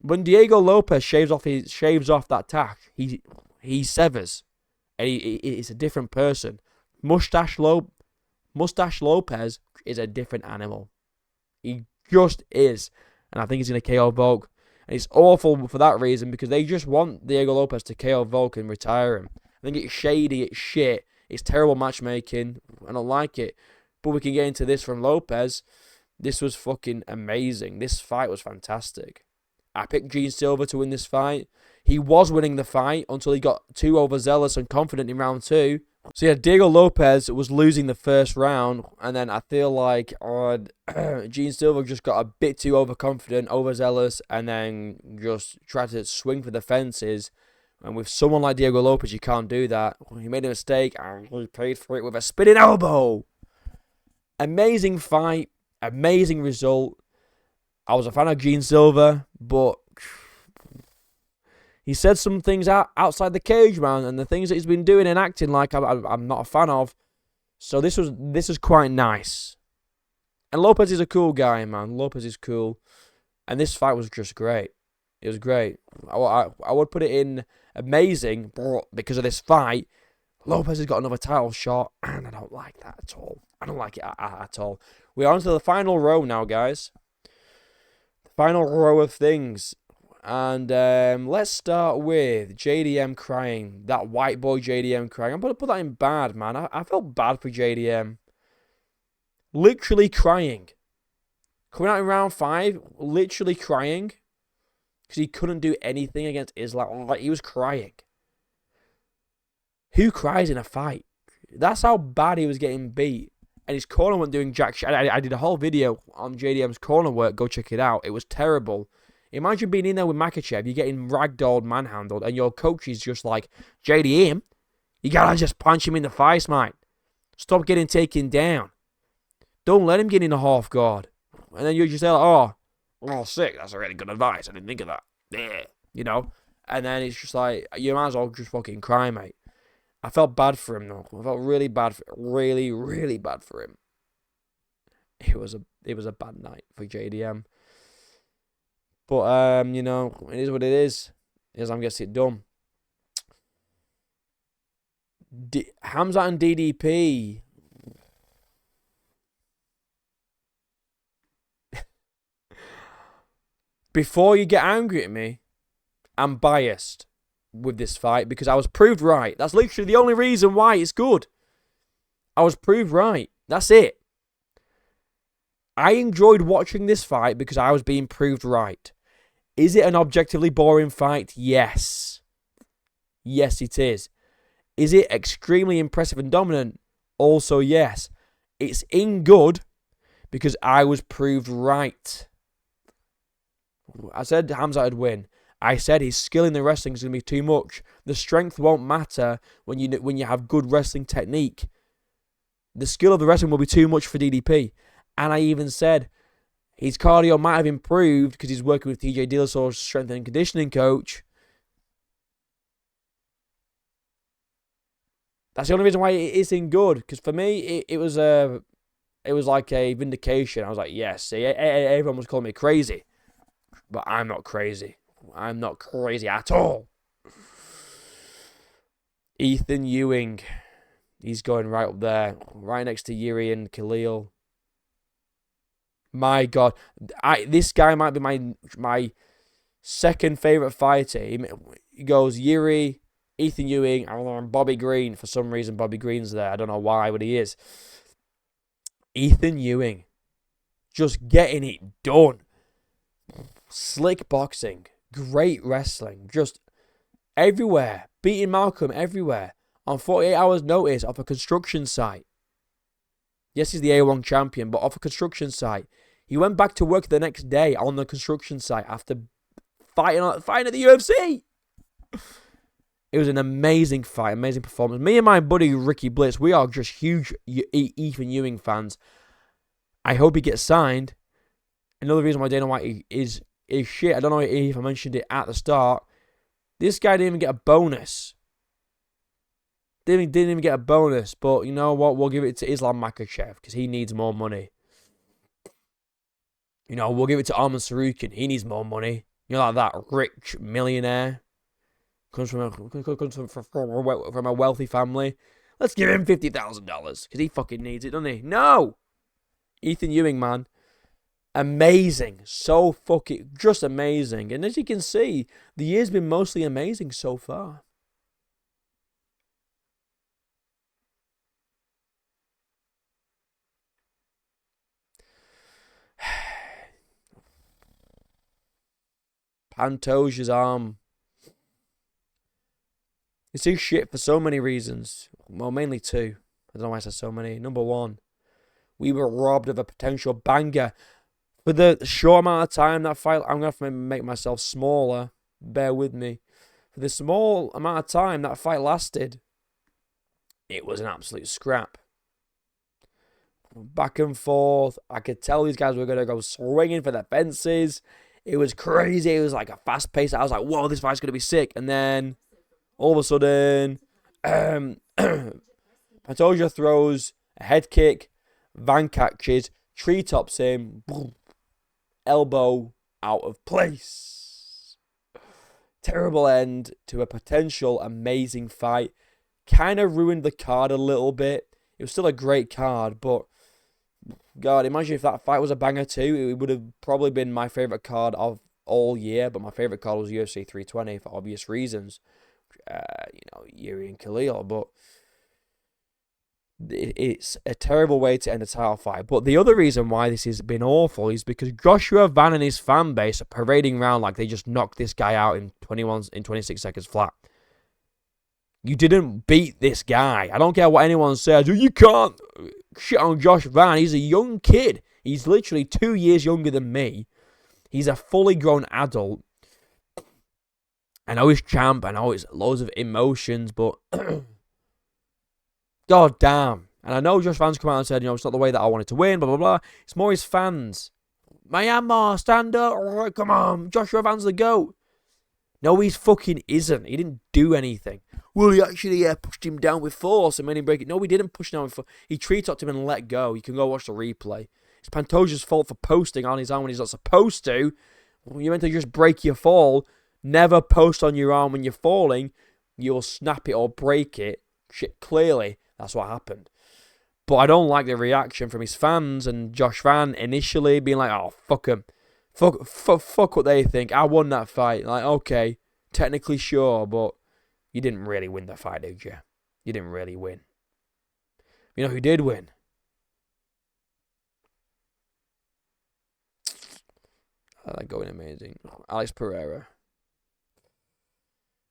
Speaker 1: when Diego Lopez shaves off that tack, he severs, and he's a different person. Mustache Lopez is a different animal. He just is, and I think he's gonna KO Volk, and it's awful for that reason because they just want Diego Lopez to KO Volk and retire him. I think it's shady, it's shit, it's terrible matchmaking. I don't like it, but we can get into this from Lopez. This was fucking amazing. This fight was fantastic. I picked Gene Silva to win this fight. He was winning the fight until he got too overzealous and confident in round 2. So yeah, Diego Lopez was losing the first round, and then I feel like Gene Silva just got a bit too overconfident, overzealous, and then just tried to swing for the fences. And with someone like Diego Lopez, you can't do that. He made a mistake, and he paid for it with a spinning elbow. Amazing fight, amazing result. I was a fan of Gene Silva, but he said some things outside the cage, man, and the things that he's been doing and acting like I'm not a fan of. So this was quite nice. And Lopez is a cool guy, man. Lopez is cool. And this fight was just great. It was great. I would put it in amazing, but because of this fight, Lopez has got another title shot, and I don't like that at all. I don't like it at all. We're on to the final row now, guys. The final row of things. And let's start with JDM crying. That white boy JDM crying. I'm going to put that in bad, man. I felt bad for JDM. Literally crying. Coming out in round 5, literally crying. Because he couldn't do anything against Islam. Like, he was crying. Who cries in a fight? That's how bad he was getting beat. And his corner wasn't doing jack shit. I did a whole video on JDM's corner work. Go check it out. It was terrible. Imagine being in there with Makhachev. You're getting ragdolled, manhandled. And your coach is just like, JDM, you got to just punch him in the face, mate. Stop getting taken down. Don't let him get in a half guard. And then you just say, like, oh, sick. That's a really good advice. I didn't think of that. Yeah. You know? And then it's just like, you might as well just fucking cry, mate. I felt bad for him, though. I felt really bad. Really, really bad for him. It was a bad night for JDM. But, you know, it is what it is. Islam gets it done. Hamzat and DDP. Before you get angry at me, I'm biased with this fight because I was proved right. That's literally the only reason why it's good. I was proved right. That's it. I enjoyed watching this fight because I was being proved right. Is it an objectively boring fight? Yes. Yes, it is. Is it extremely impressive and dominant? Also, yes. It's in good because I was proved right. I said Hamzat would win. I said his skill in the wrestling is going to be too much. The strength won't matter when you have good wrestling technique. The skill of the wrestling will be too much for DDP. And I even said his cardio might have improved because he's working with TJ Dillasaw's strength and conditioning coach. That's the only reason why it isn't good. Because for me, it was like a vindication. I was like, yes, see, everyone was calling me crazy. But I'm not crazy. I'm not crazy at all. Ethan Ewing. He's going right up there. Right next to Yuri and Khalil. My God. This guy might be my second favourite fighter. He goes Yuri, Ethan Ewing, and Bobby Green. For some reason, Bobby Green's there. I don't know why, but he is. Ethan Ewing. Just getting it done. Slick boxing. Great wrestling. Just everywhere. Beating Malcolm everywhere. On 48 hours notice off a construction site. Yes, he's the A1 champion, but off a construction site. He went back to work the next day on the construction site after fighting at the UFC. It was an amazing fight, amazing performance. Me and my buddy Ricky Blitz, we are just huge Ethan Ewing fans. I hope he gets signed. Another reason why Dana White is shit. I don't know if I mentioned it at the start. This guy didn't even get a bonus. Didn't even get a bonus. But you know what? We'll give it to Islam Makhachev because he needs more money. You know, we'll give it to Arman Sarukian. He needs more money. You know, like that rich millionaire. Comes from a wealthy family. Let's give him $50,000 because he fucking needs it, doesn't he? No! Ethan Ewing, man. Amazing. So fucking just amazing. And as you can see, the year's been mostly amazing so far. Pantoja's arm. It's too shit for so many reasons. Well, mainly two. I don't know why I said so many. Number one, we were robbed of a potential banger. For the short amount of time that fight, I'm going to have to make myself smaller. Bear with me. For the small amount of time that fight lasted, it was an absolute scrap. Back and forth. I could tell these guys were going to go swinging for the fences. It was crazy. It was like a fast pace. I was like, whoa, this fight's going to be sick. And then, all of a sudden, Pantoja throws a head kick. Van catches. Treetops him. Boom. Elbow out of place. Terrible end to a potential amazing fight. Kind of ruined the card a little bit. It was still a great card, but God, imagine if that fight was a banger too. It would have probably been my favourite card of all year, but my favourite card was UFC 320 for obvious reasons. Yuri and Khalil, but it's a terrible way to end a title fight. But the other reason why this has been awful is because Joshua Van and his fan base are parading around like they just knocked this guy out in 26 seconds flat. You didn't beat this guy. I don't care what anyone says. You can't shit on Josh Van. He's a young kid. He's literally 2 years younger than me. He's a fully grown adult. I know he's champ. I know it's loads of emotions, but God damn. And I know Josh Van's come out and said, it's not the way that I wanted to win, blah, blah, blah. It's more his fans. Myanmar, stand up. All right, come on. Joshua Van's the GOAT. No, he fucking isn't. He didn't do anything. Well, he actually pushed him down with force and made him break it. No, he didn't push him down with force. He tree-topped him and let go. You can go watch the replay. It's Pantoja's fault for posting on his arm when he's not supposed to. You're meant to just break your fall. Never post on your arm when you're falling. You'll snap it or break it. Shit, clearly, that's what happened. But I don't like the reaction from his fans and Josh Van initially being like, oh, fuck him. Fuck what they think. I won that fight. Like, okay, technically sure, but you didn't really win the fight, did you? You didn't really win. You know who did win? I like going amazing. Alex Pereira.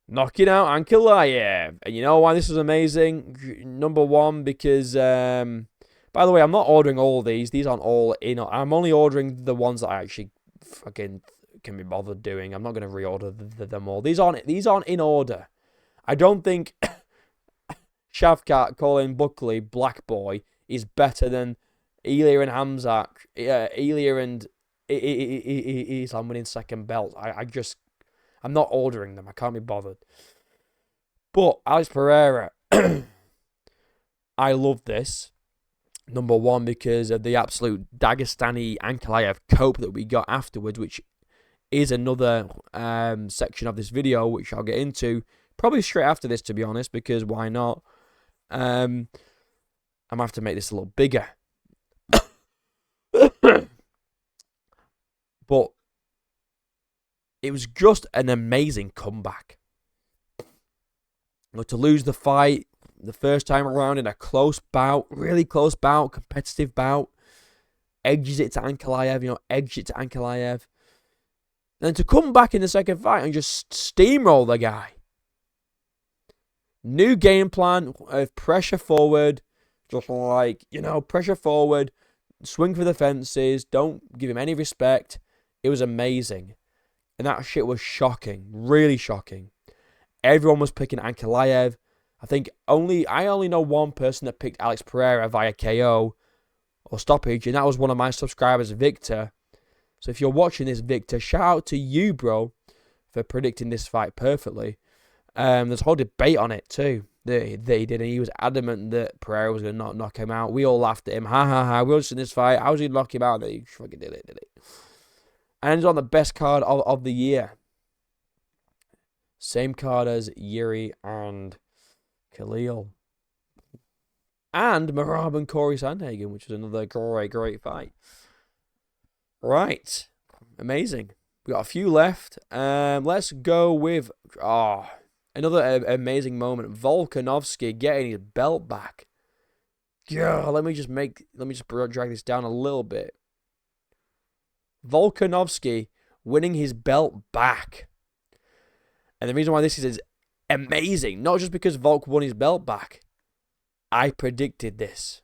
Speaker 1: Knocking out Ankalaev. And you know why this was amazing? Number one, because, by the way, I'm not ordering all of these. These aren't all in. I'm only ordering the ones that I actually fucking can be bothered doing. I'm not going to reorder them all. These aren't in order. I don't think Shavkat calling Buckley Black Boy is better than Ilya and Hamzat. Ilya and Islam winning second belts. I'm not ordering them. I can't be bothered. But Alex Pereira, I love this. Number one, because of the absolute Dagestani Ankalaev cope that we got afterwards, which is another section of this video, which I'll get into probably straight after this, to be honest, because why not? I'm going to have to make this a little bigger. But it was just an amazing comeback. To lose the fight the first time around in a close bout, really close bout, competitive bout, edges it to Ankalaev, Then to come back in the second fight and just steamroll the guy. New game plan of pressure forward, just like, pressure forward, swing for the fences, don't give him any respect. It was amazing. And that shit was shocking, really shocking. Everyone was picking Ankalaev. I only know one person that picked Alex Pereira via KO or stoppage, and that was one of my subscribers, Victor. So if you're watching this, Victor, shout out to you, bro, for predicting this fight perfectly. There's a whole debate on it too. That he did, and he was adamant that Pereira was going to knock him out. We all laughed at him. Ha ha ha. We all just in this fight. How was he knock him out? And he fucking did it. And he's on the best card of the year. Same card as Yuri and Khalil. And Merab and Corey Sandhagen, which was another great fight. Right. Amazing. We got a few left. Let's go with another amazing moment. Volkanovski getting his belt back. Yeah, let me just drag this down a little bit. Volkanovski winning his belt back. And the reason why this is amazing, not just because Volk won his belt back. I predicted this.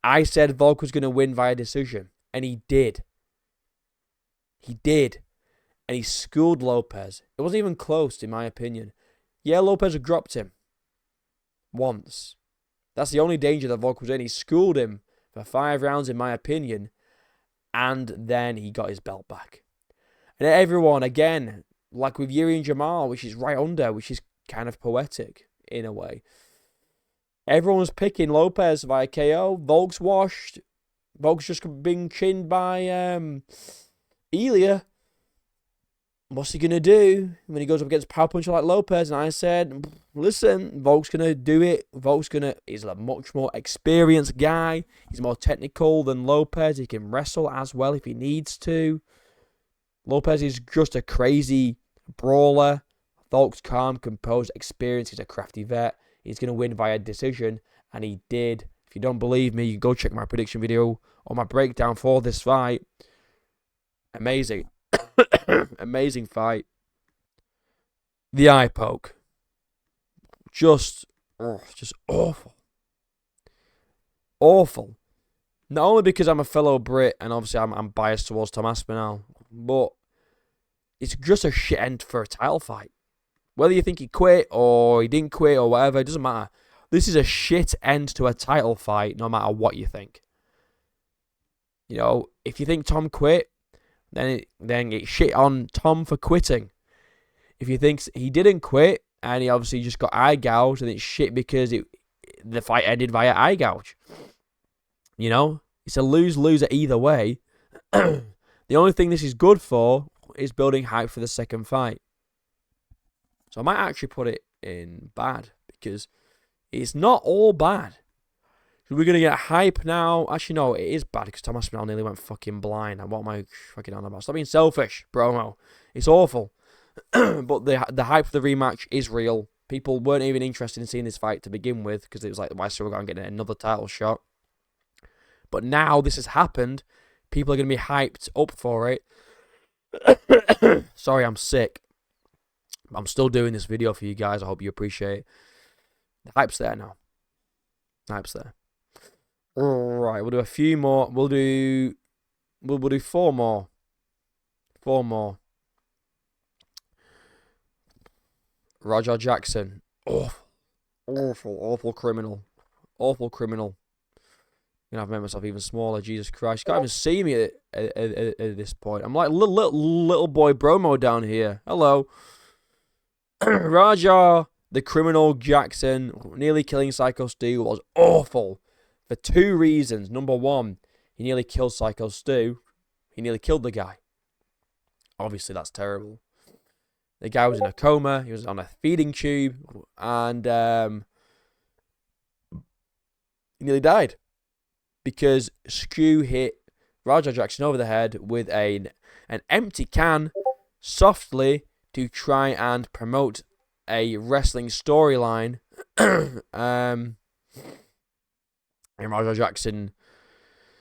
Speaker 1: I said Volk was going to win via decision, and he did. He did. And he schooled Lopez. It wasn't even close, in my opinion. Yeah, Lopez had dropped him once. That's the only danger that Volk was in. He schooled him for 5 rounds, in my opinion, and then he got his belt back. And everyone, again, like with Yuri and Jamal, which is right under, which is kind of poetic in a way. Everyone was picking Lopez via KO. Volk's washed. Volk's just being chinned by Ilya. What's he going to do when he goes up against a power puncher like Lopez? And I said, listen, Volk's going to do it. He's a much more experienced guy. He's more technical than Lopez. He can wrestle as well if he needs to. Lopez is just a crazy brawler. Volk's calm, composed, experienced. He's a crafty vet. He's going to win via decision, and he did. If you don't believe me, you go check my prediction video or my breakdown for this fight. Amazing. Amazing fight. The eye poke. Just awful. Awful. Not only because I'm a fellow Brit and obviously I'm biased towards Tom Aspinall, but it's just a shit end for a title fight. Whether you think he quit or he didn't quit or whatever, it doesn't matter. This is a shit end to a title fight, no matter what you think. You know, if you think Tom quit, then it's shit on Tom for quitting. If you think he didn't quit and he obviously just got eye gouged, then it's shit because the fight ended via eye gouge. You know, it's a lose-loser either way. The only thing this is good for is building hype for the second fight. So I might actually put it in bad because it's not all bad. We're going to get hype now. Actually, no, it is bad because Tom Aspinall nearly went fucking blind. And what am I fucking on about? Stop being selfish, promo. It's awful. But the hype for the rematch is real. People weren't even interested in seeing this fight to begin with because it was like, why still we're going to get another title shot? But now this has happened. People are going to be hyped up for it. Sorry, I'm sick. I'm still doing this video for you guys. I hope you appreciate it. The hype's there now. The hype's there. Alright, we'll do a few more. We'll do 4 more. 4 more. Roger Jackson. Awful criminal. Awful criminal. I've made myself even smaller. Jesus Christ. You can't even see me at this point. I'm like little boy Bromo down here. Hello. Raja, the criminal Jackson, nearly killing Psycho Stu was awful for 2 reasons. Number 1, he nearly killed Psycho Stu. He nearly killed the guy. Obviously, that's terrible. The guy was in a coma. He was on a feeding tube. And he nearly died. Because Stu hit Raja Jackson over the head with an empty can softly to try and promote a wrestling storyline. And Raja Jackson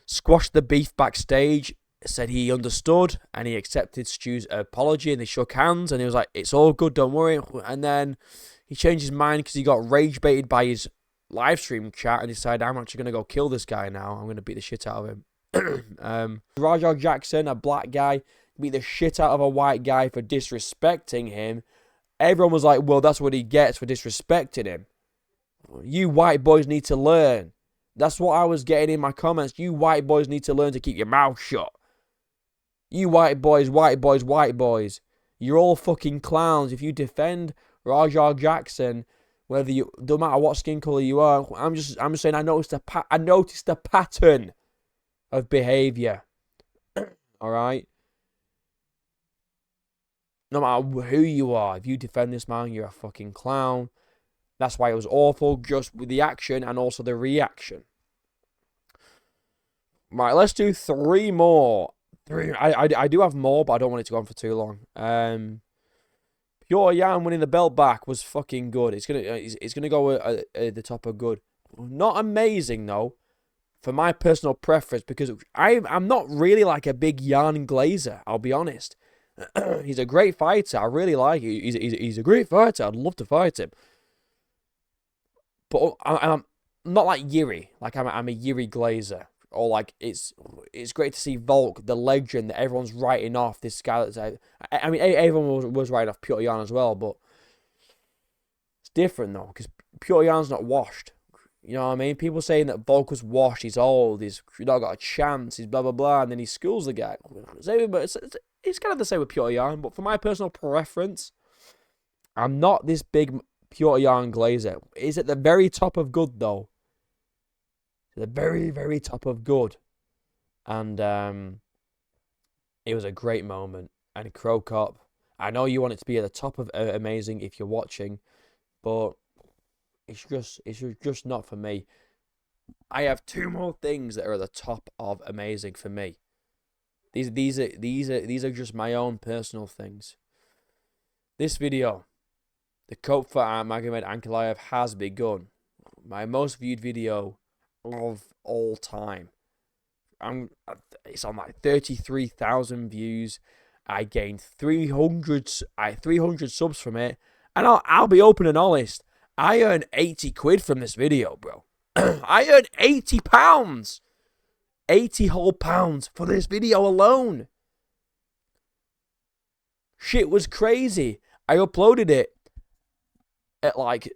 Speaker 1: squashed the beef backstage, said he understood, and he accepted Stu's apology, and they shook hands, and he was like, it's all good, don't worry. And then he changed his mind because he got rage baited by his live stream chat and decided, I'm actually going to go kill this guy now. I'm going to beat the shit out of him. Raja Jackson, a black guy, beat the shit out of a white guy for disrespecting him. Everyone was like, well, that's what he gets for disrespecting him. You white boys need to learn. That's what I was getting in my comments. You white boys need to learn to keep your mouth shut. You white boys. You're all fucking clowns. If you defend Raja Jackson, whether you, don't matter what skin color you are, I'm just saying I noticed a pattern of behavior. All right. No matter who you are, if you defend this man, you're a fucking clown. That's why it was awful, just with the action and also the reaction. Right, let's do 3 more. I do have more, but I don't want it to go on for too long. Piotr Jan winning the belt back was fucking good. It's gonna go at the top of good. Not amazing though, for my personal preference, because I'm not really like a big Jan Glazer. I'll be honest. He's a great fighter. I really like him. He's a great fighter. I'd love to fight him. But I'm not like Yuri. Like I'm a Yuri Glazer. Or like it's great to see Volk, the legend that everyone's writing off. This guy that's I mean everyone was writing off Piotr Jan as well, but it's different though because Piotr Jan's not washed. You know what I mean? People saying that Volk was washed. He's old. He's not got a chance. He's blah blah blah, and then he schools the guy. It's kind of the same with Piotr Jan, but for my personal preference, I'm not this big Piotr Jan Glazer. He's at the very top of good though. The very, very top of good. And it was a great moment. And Crow Cop, I know you want it to be at the top of amazing if you're watching, but it's just not for me. I have 2 more things that are at the top of amazing for me. These are just my own personal things. This video, the Cope for Magomed Ankalaev has begun. My most viewed video of all time. It's on like 33,000 views. I gained 300 subs from it, and I'll be open and honest. I earned 80 quid from this video, bro. I earned £80, 80 whole pounds for this video alone. Shit was crazy. I uploaded it at like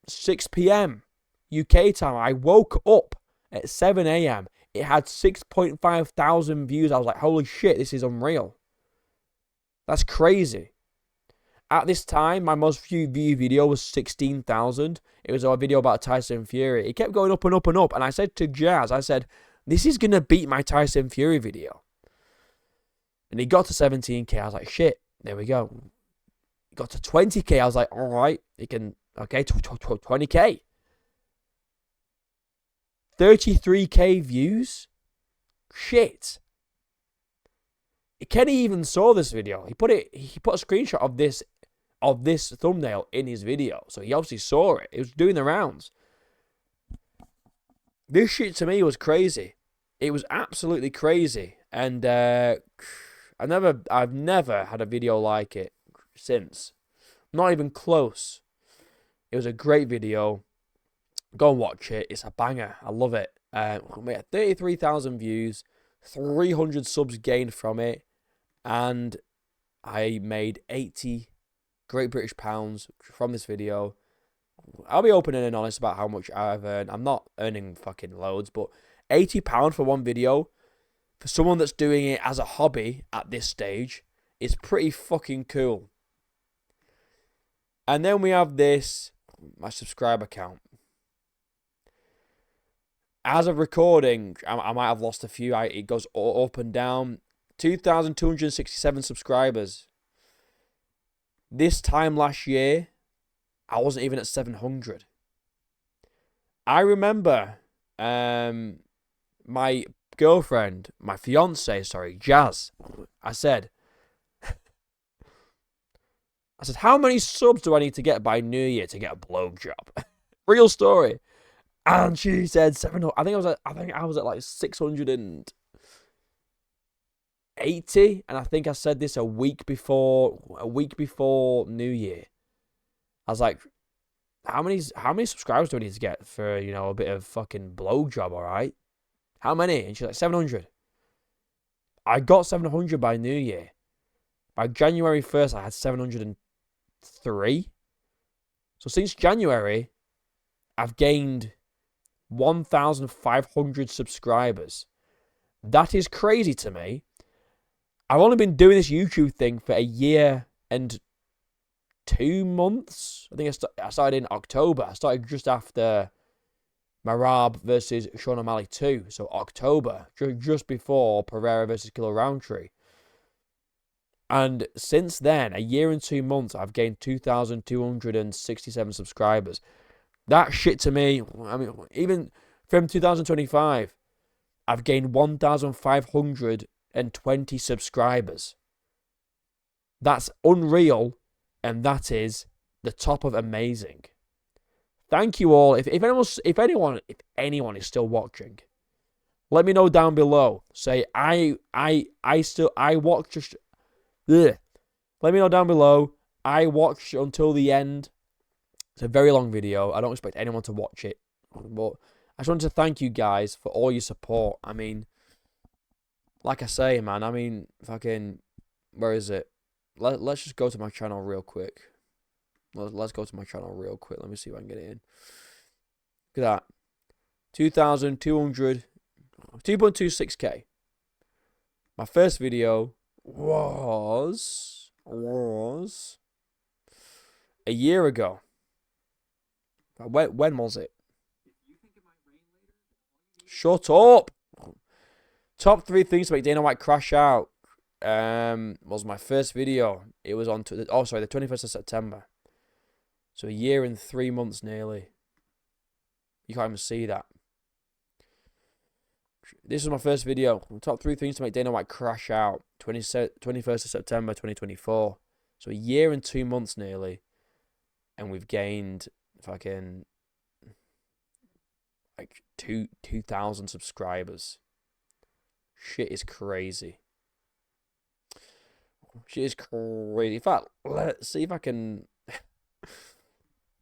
Speaker 1: 6 p.m. UK time. I woke up at 7 a.m. It had 6.5 thousand views. I was like, holy shit, this is unreal. That's crazy. At this time, my most viewed video was 16,000. It was a video about Tyson Fury. It kept going up and up and up. And I said to Jazz, I said, this is going to beat my Tyson Fury video. And he got to 17k. I was like, shit, there we go. He got to 20k. I was like, all right, it can, okay, 20k. 33k views? Shit. Kenny even saw this video. He put a screenshot of this thumbnail in his video. So he obviously saw it. It was doing the rounds. This shit to me was crazy. It was absolutely crazy. And I've never had a video like it since. Not even close. It was a great video. Go and watch it. It's a banger. I love it. 33,000 views, 300 subs gained from it, and I made 80 Great British pounds from this video. I'll be open and honest about how much I've earned. I'm not earning fucking loads, but £80 for one video, for someone that's doing it as a hobby at this stage, is pretty fucking cool. And then we have this, my subscriber count. As of recording, I might have lost a few. It goes up and down. 2,267 subscribers. This time last year, I wasn't even at 700. I remember my girlfriend, my fiance, Jazz. I said, how many subs do I need to get by New Year to get a blowjob? Real story. And she said 700. I think I was at like 680. And I think I said this a week before New Year. I was like, how many subscribers do I need to get for, a bit of fucking blowjob, alright? How many? And she's like, 700. I got 700 by New Year. By January 1st, I had 703. So since January, I've gained 1,500 subscribers. That is crazy to me. I've only been doing this YouTube thing for a year and 2 months. I think I started in October. I started just after Marab versus Sean O'Malley 2. So October, just before Pereira versus Killer Roundtree. And since then, a year and 2 months, I've gained 2,267 subscribers. That shit to me, I mean, even from 2025, I've gained 1,520 subscribers. That's unreal, and that is the top of amazing. Thank you all. If anyone is still watching, let me know down below. Say I watched. Let me know down below. I watched until the end. It's a very long video. I don't expect anyone to watch it, but I just wanted to thank you guys for all your support. I mean, like I say, man. I mean, fucking, where is it? Let's just go to my channel real quick. Let's go to my channel real quick. Let me see if I can get it in. Look at that. 2.26k. My first video was a year ago. When was it? Shut up. Top 3 things to make Dana White crash out. Was my first video. It was on the 21st of September. So a year and 3 months nearly. You can't even see that. This is my first video. Top 3 things to make Dana White crash out. 21st of September 2024. So a year and 2 months nearly. And we've gained fucking like 2,000 subscribers. Shit is crazy. Shit is crazy. In fact, let's see if I can.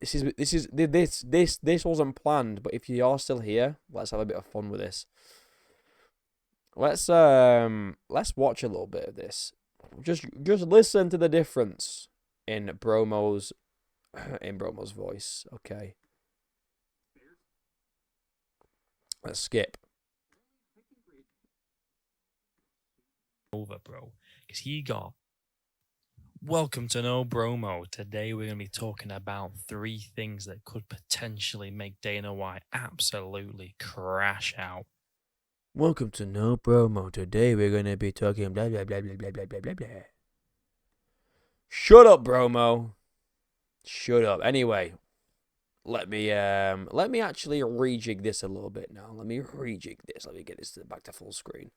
Speaker 1: This wasn't planned, but if you are still here, let's have a bit of fun with this. Let's watch a little bit of this. Just listen to the difference in Bromo's voice. Okay. Let's skip.
Speaker 2: Over, bro, because he got. Welcome to No Bromo. Today we're going to be talking about 3 things that could potentially make Dana White absolutely crash out.
Speaker 1: Welcome to No Bromo. Today we're going to be talking blah blah blah blah blah blah blah blah blah. Shut up, Bromo. Shut up. Anyway, let me actually rejig this a little bit now. Let me rejig this. Let me get this back to full screen.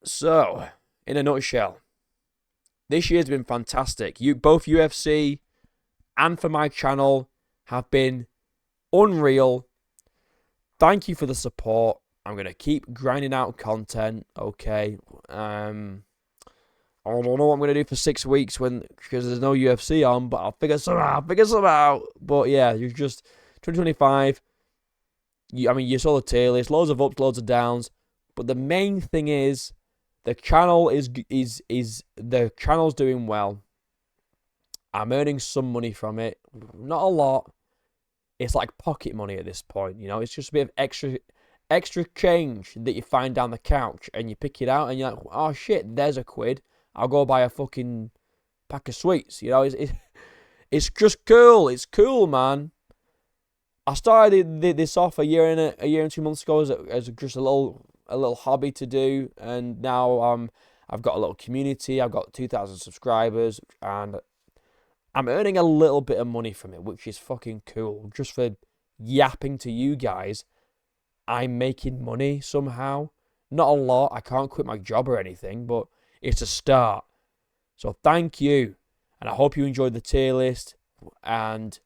Speaker 1: So, in a nutshell, this year's been fantastic. Both UFC and for my channel have been unreal. Thank you for the support. I'm going to keep grinding out content, okay? I don't know what I'm going to do for 6 weeks because there's no UFC on, but I'll figure some out. But yeah, you're just 2025. You saw the tier list, loads of ups, loads of downs. But the main thing is the channel the channel's doing well. I'm earning some money from it, not a lot. It's like pocket money at this point, It's just a bit of extra change that you find down the couch, and you pick it out, and you're like, oh shit, there's a quid. I'll go buy a fucking pack of sweets. It's just cool. It's cool, man. I started this off a year and 2 months ago as just a little hobby to do, and now I've got a little community. I've got 2,000 subscribers, and I'm earning a little bit of money from it, which is fucking cool. Just for yapping to you guys, I'm making money somehow. Not a lot. I can't quit my job or anything, but it's a start. So thank you, and I hope you enjoyed the tier list, and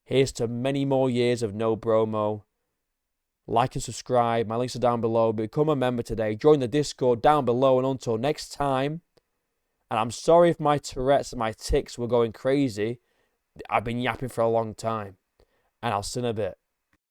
Speaker 1: here's to many more years of No Bromo. Like and subscribe. My links are down below. Become a member today. Join the Discord down below, and until next time, and I'm sorry if my Tourette's and my tics were going crazy. I've been yapping for a long time, and I'll see you in a bit.